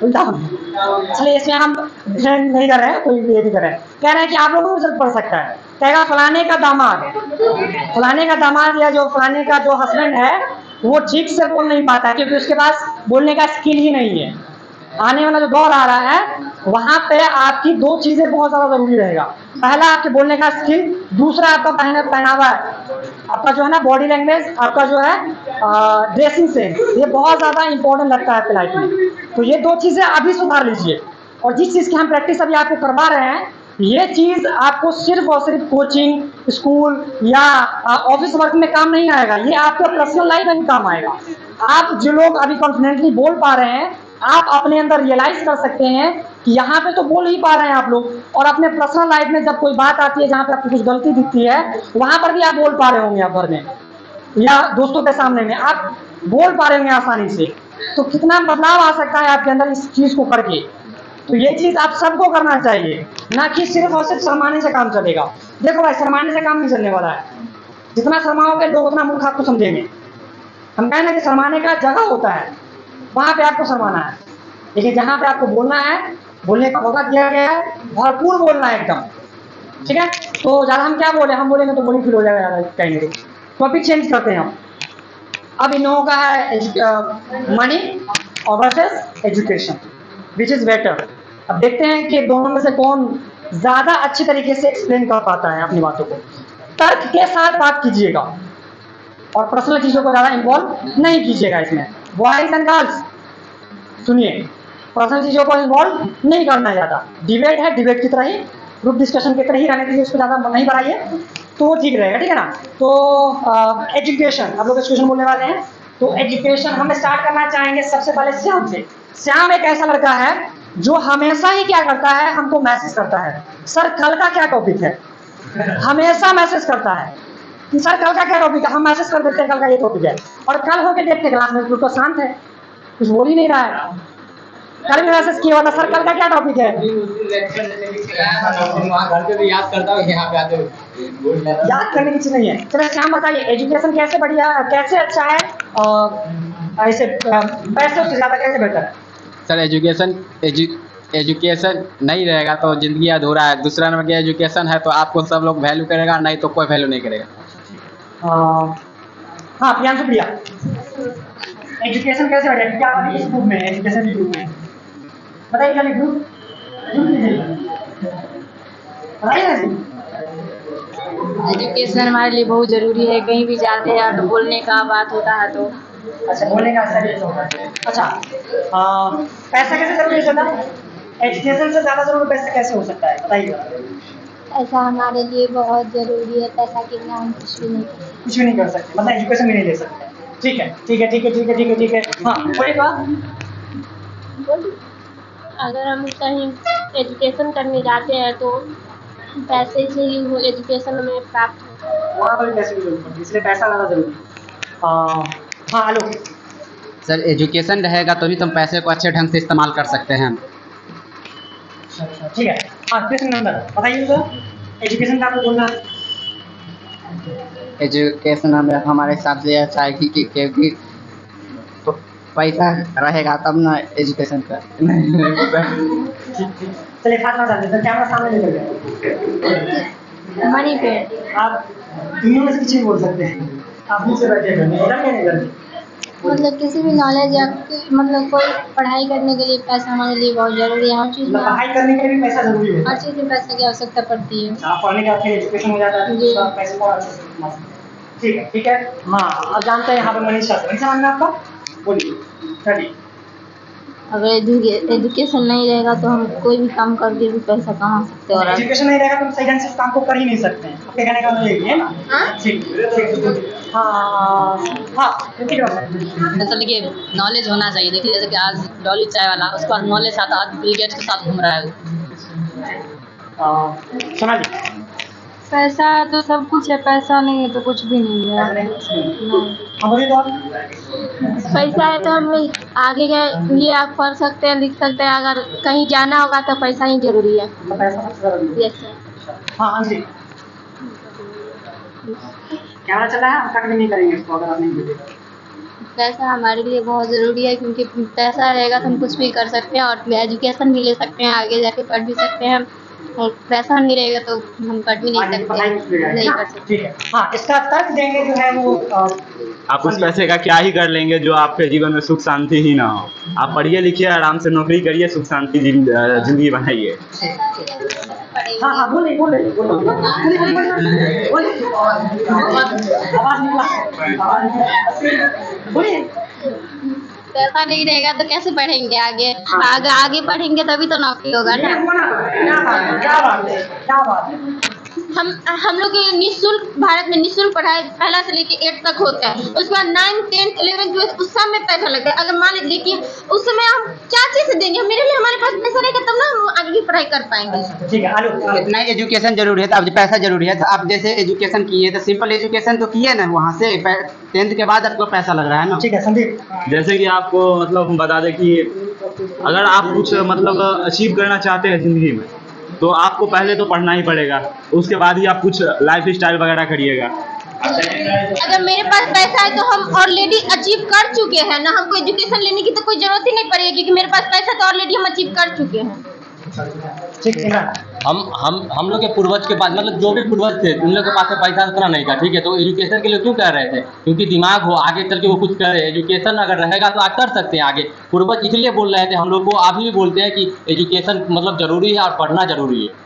उल्टा हो गया। चलिए इसमें हम नहीं कर रहे हैं, कोई ये नहीं कर रहे हैं, कह रहे हैं कि आप लोगों को रिजल्ट पड़ सकता है। कहेगा फलाने का दामाद या जो फलाने का जो हस्बैंड है वो ठीक से बोल नहीं पाता है क्योंकि उसके पास बोलने का स्किल ही नहीं है। आने वाला जो दौर आ रहा है वहां पे आपकी दो चीजें बहुत ज्यादा जरूरी रहेगा। पहला आपके बोलने का स्किल, दूसरा आपका पहनावा है, आपका जो है ना बॉडी लैंग्वेज, आपका जो है ड्रेसिंग सेंस, ये बहुत ज्यादा इंपॉर्टेंट लगता है आपकी लाइफ में। तो ये दो चीजें अभी सुधार लीजिए। और जिस चीज की हम प्रैक्टिस अभी आपको करवा रहे हैं, ये चीज आपको सिर्फ और सिर्फ कोचिंग, स्कूल या ऑफिस वर्क में काम नहीं आएगा, ये आपके पर्सनल लाइफ में भी काम आएगा। आप जो लोग अभी कॉन्फिडेंटली बोल पा रहे हैं, आप अपने अंदर रियलाइज कर सकते हैं कि यहाँ पे तो बोल ही पा रहे हैं आप लोग, और अपने पर्सनल लाइफ में जब कोई बात आती है जहाँ पे आपको कुछ गलती दिखती है, वहां पर भी आप बोल पा रहे होंगे आप घर में या दोस्तों के सामने में आप बोल पा रहे होंगे आसानी से। तो कितना बदलाव आ सकता है आपके अंदर इस चीज को करके। तो ये चीज आप सबको करना चाहिए, ना कि सिर्फ और सिर्फ शर्माने से काम चलेगा। देखो भाई, शर्माने से काम नहीं चलने वाला है। जितना शर्माओगे लोग उतना मूर्ख आपको समझेंगे। हम कहें ना कि शर्माने का जगह होता है, वहां पे आपको शर्माना है, लेकिन जहां पे आपको बोलना है, बोलने का मौका दिया गया है, भरपूर बोलना है एकदम, ठीक है। तो ज्यादा हम क्या बोले, हम बोलेंगे तो बोली फील हो जाएगा कहीं नहीं। टॉपिक चेंज करते हैं हम। अब इन लोगों का है मनी और versus education, which is better. अब देखते हैं कि दोनों में से कौन ज्यादा अच्छी तरीके से एक्सप्लेन कर पाता है अपनी बातों को। तर्क के साथ बात कीजिएगा और पर्सनल चीजों को ज्यादा इन्वॉल्व नहीं कीजिएगा इसमें। बॉयज एंड गर्ल्स सुनिए, पर्सनल चीजों को इन्वॉल्व नहीं करना है ज्यादा। डिबेट है, डिबेट की तरह ही, ग्रुप डिस्कशन की तरह ही रहने दीजिए, उसको ज्यादा नहीं बढ़ाइए तो वो ठीक रहेगा, ठीक है ना। तो एजुकेशन, आप लोग एजुकेशन बोलने वाले हैं, तो एजुकेशन हम स्टार्ट करना चाहेंगे सबसे पहले श्याम से। श्याम एक ऐसा लड़का है जो हमेशा ही क्या करता है, हमको मैसेज करता है, सर कल का क्या टॉपिक है। हमेशा मैसेज करता है कि सर कल का क्या टॉपिक है, हम मैसेज कर देते हैं कल का ये टॉपिक है, और कल होके देखते क्लास में तो शांत है, कुछ बोल ही नहीं रहा है। कल भी मैसेज किया हुआ था, सर कल का क्या टॉपिक है। घर पे भी याद करता हूँ, यहाँ पे आते याद करने की चीज नहीं है। चलो श्याम बताइए, एजुकेशन कैसे बढ़िया, कैसे अच्छा है और ऐसे पैसे से ज्यादा कैसे बेटर है। सर एजुकेशन नहीं रहेगा तो ज़िंदगी अधूरा है। दूसरा नंबर की एजुकेशन है तो आपको सब लोग वैल्यू करेगा, नहीं तो कोई वैल्यू नहीं करेगा। हाँ प्रियांशु प्रिया, एजुकेशन कैसे बढ़िया, क्या वाली इस ग्रुप में, एजुकेशन के ग्रुप में बताइए, क्या ग्रुप एजुकेशन हमारे लिए बहुत ज़रूरी है। कहीं भी जाते हैं तो बोलने का बात होता है तो अच्छा, बोलने का अच्छा होगा। अच्छा, पैसा कैसे जरूरी है ज्यादा, एजुकेशन से ज्यादा जरूरी पैसा कैसे हो सकता है, बताइए। ऐसा हमारे लिए बहुत ज़रूरी है। पैसा के बिना हम कुछ भी नहीं कर सकते। कुछ भी नहीं कर सकते, मतलब एजुकेशन भी नहीं ले सकते। ठीक है ठीक है ठीक है ठीक है ठीक है ठीक है। हाँ बोलिए बात। अगर हम कहीं एजुकेशन करने जाते हैं तो पैसे से ही वो एजुकेशन हमें प्राप्त होता है। वहाँ पर भी पैसे की जरूरत पड़ती है, इसलिए पैसा ज़्यादा जरूरी है। हाँ हेलो सर एजुकेशन रहेगा तो ही तुम पैसे को अच्छे ढंग से इस्तेमाल कर सकते हैं। अच्छा ठीक है। हाँ कृष्ण नंदन बताइए सर, एजुकेशन का आपको बोलना है। एजुकेशन हमारे हिसाब से अच्छा है क्योंकि तो पैसा रहेगा तब ना एजुकेशन का। चलिए खाना चाहते हैं, कैमरा सामने लेकर गए। मनी पे आप तीनों में से किसी भी बोल सकते हैं, आप मुझसे बैठे हैं। मतलब किसी भी नॉलेज या मतलब कोई पढ़ाई करने के लिए पैसा हमारे लिए बहुत ज़रूरी है। हर चीज़ में पढ़ाई करने के लिए भी पैसा जरूरी है, हर चीज़ में पैसे की आवश्यकता पड़ती है। आप पढ़ने का फिर एजुकेशन हो जाता है जी। तो पैसे को अच्छे से इस्तेमाल। ठीक है ठीक है। हाँ आप जानते हैं यहाँ पे मनीषा नाम है आपका, बोलिए। चलिए अगर एजुकेशन नहीं रहेगा तो हम कोई भी काम करके भी पैसा कमा सकते हैं। और एजुकेशन नहीं रहेगा तो हम सही ढंग से उस काम को कर ही नहीं सकते हैं। आपके कहने का मतलब यही है ना। हाँ? ठीक ठीक। हाँ हाँ दरअसल देखिए नॉलेज होना चाहिए। देखिए जैसे कि आज डॉली चाय वाला, उसके पास नॉलेज आता, आज बिल गेट्स के साथ घूम रहा है। सोनाली पैसा है तो सब कुछ है, पैसा नहीं है तो कुछ भी नहीं है। हाँ बोलिए तो आप। पैसा है तो हम आगे के लिए आप पढ़ सकते हैं, लिख सकते हैं। अगर कहीं जाना होगा तो पैसा ही जरूरी है। पैसा सबसे जरूरी है। Yes sir. हाँ हाँ जी, कैमरा चला है, हम कट भी नहीं करेंगे इसको अगर आप नहीं बोलेंगे। पैसा हमारे लिए बहुत ज़रूरी है क्योंकि पैसा रहेगा तो हम कुछ भी कर सकते हैं और एजुकेशन भी ले सकते हैं, आगे जाके पढ़ भी सकते हैं। और पैसा नहीं रहेगा तो हम पढ़ भी नहीं आगे सकते, पढ़ाई नहीं नहीं कर सकते। ठीक है। हाँ, इसका तर्क देंगे जो है वो आप उस पैसे का क्या ही कर लेंगे जो आपके जीवन में सुख शांति ही ना हो। आप पढ़िए लिखिए, आराम से नौकरी करिए, सुख शांति जिंदगी बनाइए। हाँ हाँ, बोले बोले बोले आवाज निकला, बोलिए। पैसा नहीं रहेगा तो कैसे पढ़ेंगे आगे? आगे पढ़ेंगे तभी तो नौकरी होगा ना। क्या बात है, क्या बात है। हम लोग के निःशुल्क, भारत में निःशुल्क पढ़ाई पहला से लेके 8 तक होता है। उसके बाद 9, 10, 11, 12 उस सब में पैसा लगता है। अगर मान लीजिए कि उस समय हम क्या चीज़ देंगे, मेरे लिए हमारे पास पैसा रहेगा तब ना हम आगे की पढ़ाई कर पाएंगे। ठीक है, आलू। इतना एजुकेशन जरूरी है तो अब पैसा जरूरी है। तो आप जैसे एजुकेशन किए तो सिंपल एजुकेशन तो किए ना, वहाँ से 10th के बाद आपको पैसा लग रहा है ना। ठीक है संदीप। जैसे कि आपको मतलब हम बता दें कि अगर आप कुछ मतलब अचीव करना चाहते हैं ज़िंदगी में, तो आपको पहले तो पढ़ना ही पड़ेगा, उसके बाद ही आप कुछ लाइफ स्टाइल वगैरह करिएगा। अगर मेरे पास पैसा है तो हम ऑलरेडी अचीव कर चुके हैं ना, हमको एजुकेशन लेने की तो कोई जरूरत ही नहीं पड़ेगी क्योंकि मेरे पास पैसा तो ऑलरेडी हम अचीव कर चुके हैं। ठीक है। हम लोग के पूर्वज के पास मतलब जो भी पूर्वज थे उन लोग के पास पैसा उतना नहीं था, ठीक है। तो एजुकेशन के लिए क्यों कह रहे थे? क्योंकि दिमाग हो, आगे चल के वो कुछ करे। एजुकेशन अगर रहेगा तो आप कर सकते हैं आगे। पूर्वज इसलिए बोल रहे थे, हम लोग को अभी भी बोलते हैं कि एजुकेशन मतलब जरूरी है और पढ़ना जरूरी है।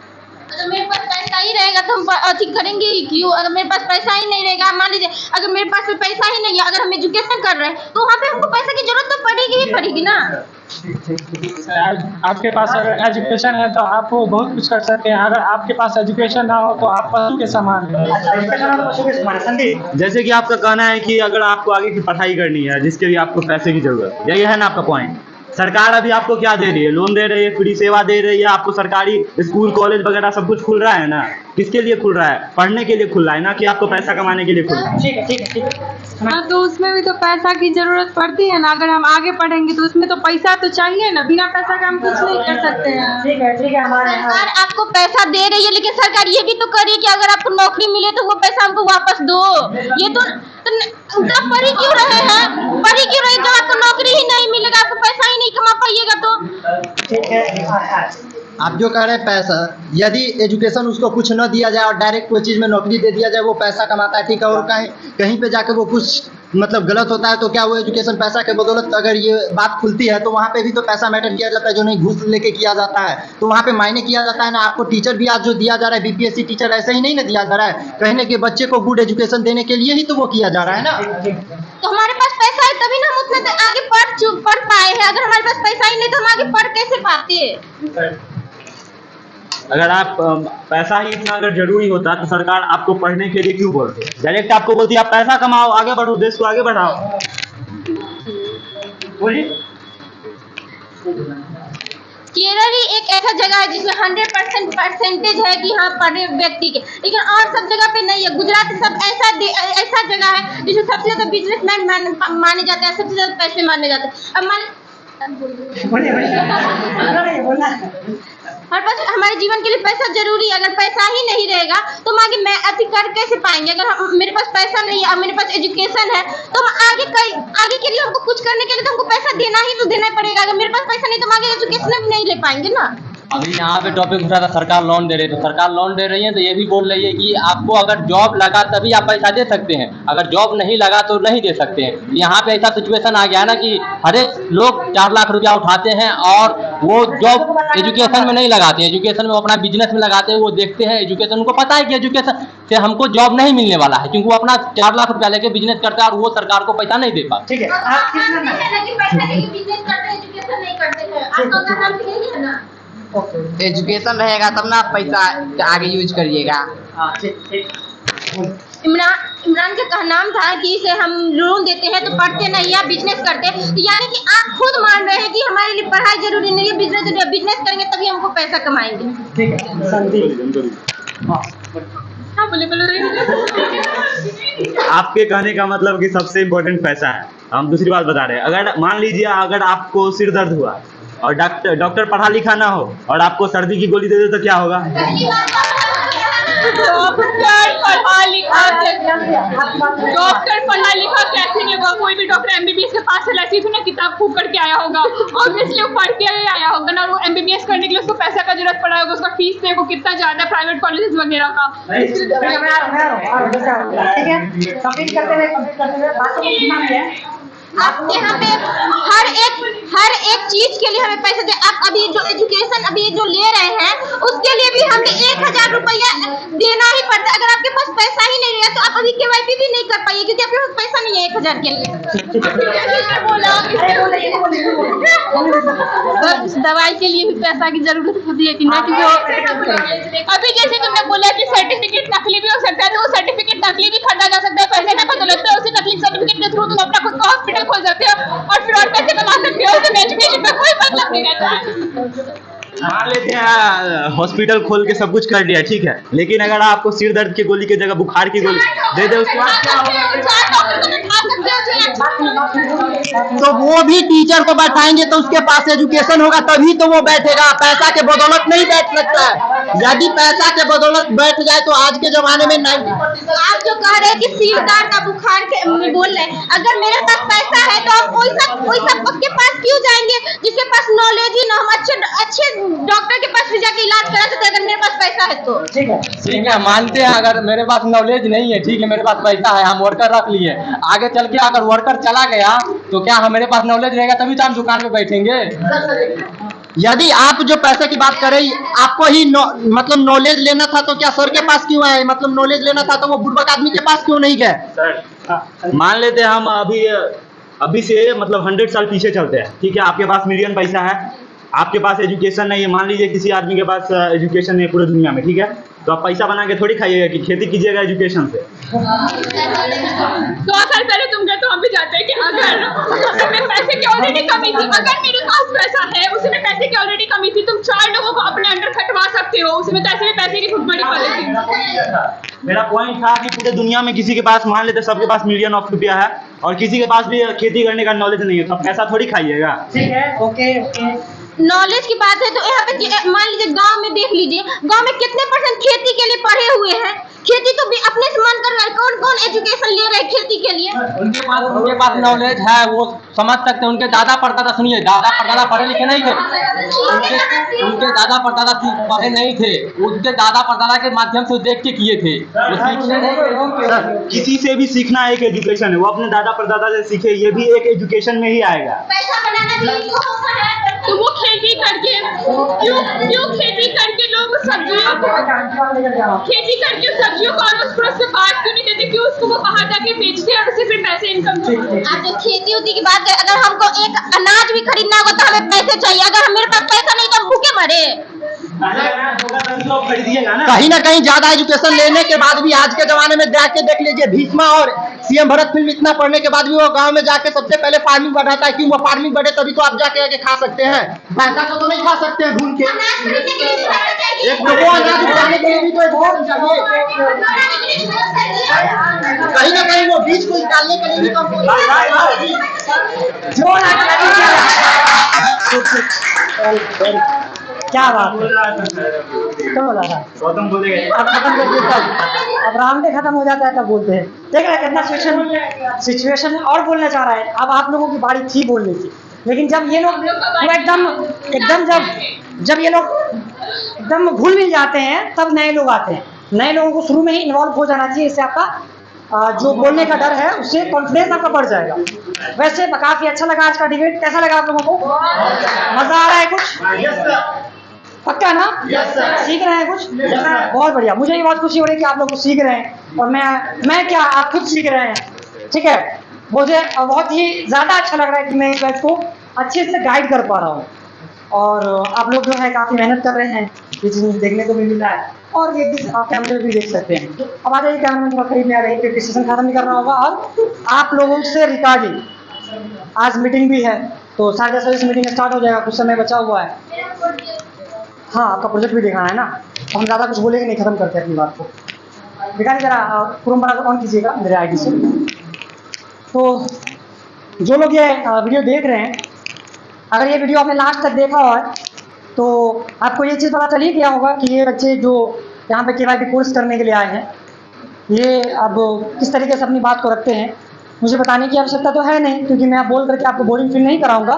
अगर मेरे पास पैसा ही रहेगा तो हम अचीव करेंगे ही क्यों? अगर मेरे पास पैसा ही नहीं रहेगा, मान लीजिए अगर मेरे पास पैसा ही नहीं है, अगर हम एजुकेशन कर रहे हैं तो वहाँ पे हमको पैसे की जरूरत तो पड़ेगी ही पड़ेगी ना। आपके पास अगर एजुकेशन है तो आप वो बहुत कुछ कर सकते हैं। अगर आपके पास एजुकेशन ना हो तो आप पशु के समान हैं। संदीप, जैसे कि आपका कहना है कि अगर आपको आगे की पढ़ाई करनी है जिसके लिए आपको पैसे की जरूरत है, यही है ना आपका पॉइंट। सरकार अभी आपको क्या दे रही है? लोन दे रही है, फ्री सेवा दे रही है, आपको सरकारी स्कूल कॉलेज वगैरह सब कुछ खुल रहा है ना। किसके लिए खुल रहा है? पढ़ने के लिए खुल रहा है ना, कि आपको पैसा कमाने के लिए खुल रहा है। ठीक है ठीक है ठीक है। हाँ, तो उसमें भी तो पैसा की जरूरत पड़ती है ना। अगर हम आगे पढ़ेंगे तो उसमें तो पैसा तो चाहिए ना, बिना पैसा का हम कुछ नहीं कर सकते हैं। ठीक है ठीक है। हमारे सरकार आपको पैसा दे रही है लेकिन सरकार ये भी तो कर रही है कि अगर आपको नौकरी मिले तो वो पैसा हमको वापस दो। ये तो पढ़ी क्यों रहे हैं? पढ़ी क्यों रहे? जब आपको नौकरी ही नहीं मिलेगा, आपको पैसा ही नहीं कमा पाइएगा तो। ठीक है। आप जो कह रहे हैं पैसा, यदि एजुकेशन उसको कुछ न दिया जाए और डायरेक्ट कोई चीज़ में नौकरी दे दिया जाए, वो पैसा कमाता है, ठीक है। और कहीं पे जाके वो कुछ मतलब गलत होता है तो क्या वो एजुकेशन पैसा के बदौलत अगर ये बात खुलती है तो वहाँ पे भी तो पैसा मैटर किया जाता है, जो नहीं घूस लेके किया जाता है तो वहाँ पे मायने किया जाता है ना। आपको टीचर भी आज जो दिया जा रहा है, बीपीएससी टीचर, ऐसे ही नहीं ना दिया जा रहा है, कहने के बच्चे को गुड एजुकेशन देने के लिए ही तो वो किया जा रहा है ना। तो हमारे पास पैसा है तभी ना हम उतना तो आगे पढ़ पाए हैं। अगर हमारे पास पैसा ही नहीं तो हम आगे पढ़ कैसे पाते? अगर आप पैसा ही इतना अगर जरूरी होता तो सरकार आपको पढ़ने के लिए क्यों बोलती? डायरेक्ट आपको बोलती है आप पैसा कमाओ, आगे बढ़ो, देश को आगे बढ़ाओ। बोलिए। केरल ही एक ऐसा जगह है जिसमें 100% परसेंटेज है कि हाँ पढ़े व्यक्ति के, लेकिन और सब जगह पे नहीं है। गुजरात सब ऐसा जगह है जिसमें सबसे ज्यादा बिजनेसमैन माने जाते हैं, सबसे ज्यादा पैसे माने जाते हैं। अब हमारे पास हमारे जीवन के लिए पैसा जरूरी है। अगर पैसा ही नहीं रहेगा तो हम आगे मैं कर कैसे पाएंगे? अगर मेरे पास पैसा नहीं है और मेरे पास एजुकेशन है तो हम आगे के लिए हमको कुछ करने के लिए तो हमको पैसा देना ही तो देना पड़ेगा। अगर मेरे पास पैसा नहीं तो हम आगे एजुकेशन भी नहीं ले पाएंगे ना। अभी यहाँ पे टॉपिक उठा था सरकार लोन दे रही है, तो सरकार लोन दे रही है तो ये भी बोल रही है कि आपको अगर जॉब लगा तभी आप पैसा दे सकते हैं, अगर जॉब नहीं लगा तो नहीं दे सकते हैं। यहाँ पे ऐसा सिचुएशन आ गया है ना कि हर एक लोग 4 लाख रुपया उठाते हैं और वो जॉब एजुकेशन में नहीं लगाते, एजुकेशन में अपना बिजनेस में लगाते हैं। वो देखते हैं एजुकेशन, उनको पता है कि एजुकेशन से हमको जॉब नहीं मिलने वाला है, क्योंकि वो अपना 4 लाख रुपया लेके बिजनेस करता है और वो सरकार को पैसा नहीं दे पाता। ठीक है। एजुकेशन रहेगा तब ना आप पैसा आगे यूज करिएगा। इमरान का कहनाम था कि इसे हम लोन देते हैं तो पढ़ते नहीं या बिजनेस करते हैं, तो यानी कि आप खुद मान रहे हैं कि हमारे लिए पढ़ाई जरूरी नहीं है, बिजनेस करेंगे तभी हमको पैसा कमाएंगे। ठीक है संदीप। हाँ बोले आपके कहने का मतलब कि सबसे इम्पोर्टेंट पैसा है। हम दूसरी बात बता रहे हैं, अगर मान लीजिए अगर आपको सिर दर्द हुआ और डॉक्टर पढ़ा लिखा ना हो और आपको सर्दी की गोली दे दे तो क्या होगा? डॉक्टर पढ़ा लिखा कैसे नहीं होगा? कोई भी डॉक्टर एमबीबीएस के पास चला थी ना, किताब फूक करके आया होगा, ऑब्वियसली वो पढ़ के आया होगा ना। वो एमबीबीएस करने के लिए उसको पैसा का जरूरत पड़ा होगा, उसका फीस देखो कितना ज्यादा प्राइवेट कॉलेजेस वगैरह का। ठीक है, कंप्लीट करते हुए बात को सुनना भी है। आप यहाँ पे हर एक चीज के लिए हमें पैसे दे। आप अभी जो एजुकेशन अभी जो ले रहे हैं उसके लिए भी हमें 1000 रुपया देना ही पड़ता है। अगर आपके पास पैसा ही नहीं है तो आप अभी केवाईसी भी नहीं कर पाइए, क्योंकि आपके पास पैसा नहीं है 1000 के लिए। दवाई के लिए भी पैसा की जरूरत होती है कि ना, क्योंकि अभी जैसे तुमने बोला कि सर्टिफिकेट नकली भी हो सकता है, तो वो सर्टिफिकेट नकली भी खरीदा जा सकता है पैसे का बदौलत। उसी नकली सर्टिफिकेट के थ्रू तुम अपना खुद का हॉस्पिटल खोल सकते हो और फिर और पैसे कमा सकते हो। उसमें एजुकेशन में कोई मतलब नहीं रहता है। मान लेते हैं हॉस्पिटल खोल के सब कुछ कर दिया, ठीक है, लेकिन अगर आपको सिर दर्द की गोली की जगह बुखार की गोली दे दे उसके बाद क्या तो वो भी टीचर को बैठाएंगे तो उसके पास एजुकेशन होगा तभी तो वो बैठेगा, पैसा के बदौलत नहीं बैठ सकता है। यदि पैसा के बदौलत बैठ जाए तो आज के जमाने में 90% आप जो कह रहे हैं कि सिर दर्द का बुखार के बोल रहे हैं, अगर मेरे पास पैसा है तो हम वही सब के पास क्यों जाएंगे जिसके पास नॉलेज ही ना, हम अच्छे डॉक्टर के पास भी जाके इलाज करा सकते हैं अगर मेरे पास पैसा है तो। ठीक है, मानते हैं अगर मेरे पास नॉलेज नहीं है, ठीक है, मेरे पास पैसा है, हम वर्कर रख लिए, आगे चल के अगर वर्कर चला गया तो क्या मेरे पास नॉलेज रहेगा तभी तो हम दुकान पे बैठेंगे। यदि आप जो पैसे की बात करें आपको ही मतलब नॉलेज लेना था तो क्या सर के पास क्यों आए? मतलब नॉलेज लेना था तो वो बुर्बक आदमी के पास क्यों नहीं गए? सर मान लेते हैं हम अभी से मतलब 100 साल पीछे चलते हैं, ठीक है, आपके पास मिलियन पैसा है, आपके पास एजुकेशन नहीं है। मान लीजिए किसी आदमी के पास एजुकेशन नहीं है पूरी दुनिया में, ठीक है, तो आप पैसा बना के थोड़ी खाइएगा कि खेती कीजिएगा एजुकेशन से। 2 साल पहले तुम गए तो हम भी जाते हैं कि अगर उसमें पैसे की ऑलरेडी कमी थी, अगर मेरे पास पैसा है उसमें पैसे की ऑलरेडी कमी थी, तुम 4 लोगों को अपने अंडर खटवा सकते हो, उसमें तो ऐसे भी पैसे की बहुत बड़ी पॉलिसी। मेरा पॉइंट था कि पूरे दुनिया में किसी के पास मान लेते सबके पास मिलियन ऑफ रुपया है और किसी के पास भी खेती करने का नॉलेज नहीं है, तो पैसा थोड़ी खाइएगा। ठीक है, ओके। नॉलेज की बात है तो यहाँ पे मान लीजिए गांव में देख लीजिए, गांव में कितने % खेती के लिए पढ़े हुए हैं। खेती तो भी अपने से मन कर रहा है, कौन कौन एजुकेशन ले रहे हैं खेती के लिए? उनके पास नॉलेज है, वो समझ सकते हैं। उनके दादा परदादा, सुनिए, दादा परदादा पढ़े लिखे नहीं थे, उनके दादा परदादा पढ़े नहीं थे, उनके दादा परदादा के माध्यम से देख के किए थे। किसी से भी सीखना एक एजुकेशन है, वो अपने दादा परदादा से सीखे, ये भी एक एजुकेशन में ही आएगा। पैसा बनाना भी तो वो खेती करके क्यों खेती करके लोग सब्जियों को खेती करके सब्जियों को और उसको बात क्यों नहीं देते, क्यों उसको वो बाहर जाके बेचते हैं और उससे फिर पैसे इनकम करते हैं। आप जो खेती होती की बात करें, अगर हमको एक अनाज भी खरीदना होगा तो हमें पैसे चाहिए, अगर मेरे पास पैसा नहीं तो हम भूखे मरे। कहीं ना कहीं ज्यादा एजुकेशन लेने के बाद भी आज के जमाने में जाके देख लीजिए, भीष्मा और सीएम भरत फिल्म इतना पढ़ने के बाद भी वो गांव में जाके सबसे पहले फार्मिंग बढ़ाता है। क्यों? वो फार्मिंग बढ़े तभी तो आप जाके आके खा सकते हैं, पैसा को तो नहीं खा सकते हैं ढूंढ के। एक वो अनाज उगाने के लिए भी तो एजुकेशन चाहिए, कहीं ना कहीं वो बीज को निकालने के लिए भी तो क्या बात है, क्या बोला था? गौतम बोलेगा अब खत्म कर दिया तब, अब राउंड खत्म हो जाता है तब बोलते हैं। देख रहे हैं कितना सिचुएशन और बोलना चाह रहा है। अब आप लोगों की बारी थी बोलने की, लेकिन जब ये लोग एकदम जब ये लोग एकदम घुल मिल जाते हैं तब नए लोग आते हैं। नए लोगों को शुरू में ही इन्वॉल्व हो जाना चाहिए, इससे आपका जो बोलने का डर है उससे कॉन्फिडेंस आपका बढ़ जाएगा। वैसे काफी अच्छा लगा आज का डिबेट, कैसा लगा आप लोगों को? मजा आ रहा है कुछ? पक्का ना? सीख रहे हैं कुछ? बहुत बढ़िया, मुझे ये बहुत खुशी हो रही है कि आप लोग कुछ सीख रहे हैं और मैं क्या, आप खुद सीख रहे हैं। ठीक है, मुझे बहुत ही ज़्यादा अच्छा लग रहा है कि मैं इस बैच को अच्छे से गाइड कर पा रहा हूँ और आप लोग जो है काफ़ी मेहनत कर रहे हैं, ये चीज़ मुझे देखने को भी मिल रहा है और ये भी आप कैमरे भी देख सकते हैं। अब आ जाइए, कैमरे थोड़ा करीब में आ रही है, सेशन खत्म भी करना होगा और आप लोगों से रिकॉर्डिंग, आज मीटिंग भी है तो 10:30 बजे से मीटिंग स्टार्ट हो जाएगा, कुछ समय बचा हुआ है। हाँ, आपका प्रोजेक्ट भी दिखाना है ना, तो हम ज़्यादा कुछ बोलेंगे नहीं, खत्म करते अपनी बात को। दिखाइए जरा, क्रोम ब्राउज़र ऑन कीजिएगा मेरे आईडी से। तो जो लोग ये वीडियो देख रहे हैं, अगर ये वीडियो आपने लास्ट तक देखा हो तो आपको ये चीज़ पता चल ही गया होगा कि ये बच्चे जो यहाँ पे KYP कोर्स करने के लिए आए हैं। ये अब किस तरीके से अपनी बात को रखते हैं मुझे बताने की आवश्यकता तो है नहीं, क्योंकि मैं बोल करके आपको बोरिंग फील नहीं कराऊंगा,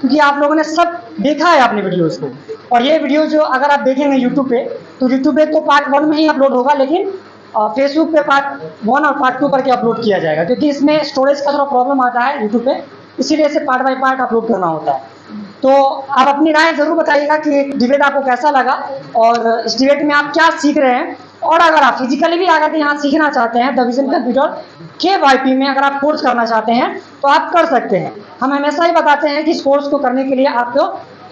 क्योंकि आप लोगों ने सब देखा है अपने वीडियोज़ को। और ये वीडियो जो अगर आप देखेंगे यूट्यूब पे, तो यूट्यूब पे तो पार्ट 1 में ही अपलोड होगा, लेकिन फेसबुक पे पार्ट 1 और पार्ट 2 करके अपलोड किया जाएगा, क्योंकि इसमें स्टोरेज का थोड़ा प्रॉब्लम आता है यूट्यूब पे, इसीलिए इसे पार्ट बाय पार्ट अपलोड करना होता है। तो आप अपनी राय ज़रूर बताइएगा कि डिबेट आपको कैसा लगा और इस डिबेट में आप क्या सीख रहे हैं। और अगर आप फिजिकली भी आकर के यहाँ सीखना चाहते हैं द विजन कंप्यूटर KYP में, अगर आप कोर्स करना चाहते हैं तो आप कर सकते हैं। हम हमेशा ही बताते हैं कि इस कोर्स को करने के लिए आपको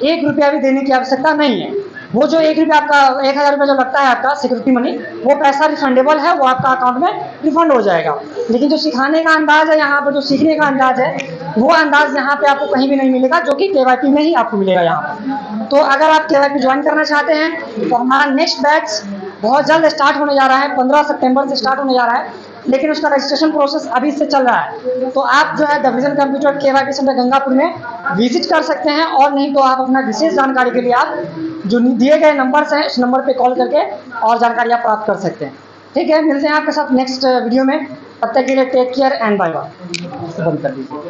1 रुपया भी देने की आवश्यकता नहीं है। वो जो 1 रुपया आपका 1000 रुपया जो लगता है आपका सिक्योरिटी मनी, वो पैसा रिफंडेबल है, वो आपका अकाउंट में रिफंड हो जाएगा। लेकिन जो सिखाने का अंदाज है यहाँ पर, जो सीखने का अंदाज है, वो अंदाज यहाँ पे आपको कहीं भी नहीं मिलेगा, जो कि KYP में ही आपको मिलेगा यहाँ पर। तो अगर आप KYP ज्वाइन करना चाहते हैं तो हमारा नेक्स्ट बैच बहुत जल्द स्टार्ट होने जा रहा है, 15 सितंबर से स्टार्ट होने जा रहा है, लेकिन उसका रजिस्ट्रेशन प्रोसेस अभी से चल रहा है। तो आप जो है the vision computer KYP centre Gangapur में विजिट कर सकते हैं, और नहीं तो आप अपना विशेष जानकारी के लिए आप जो दिए गए नंबर्स हैं उस नंबर पे कॉल करके और जानकारी आप प्राप्त कर सकते हैं। ठीक है, मिलते हैं आपके साथ नेक्स्ट वीडियो में। तब तक के लिए take care and bye bye. बंद कर दीजिए।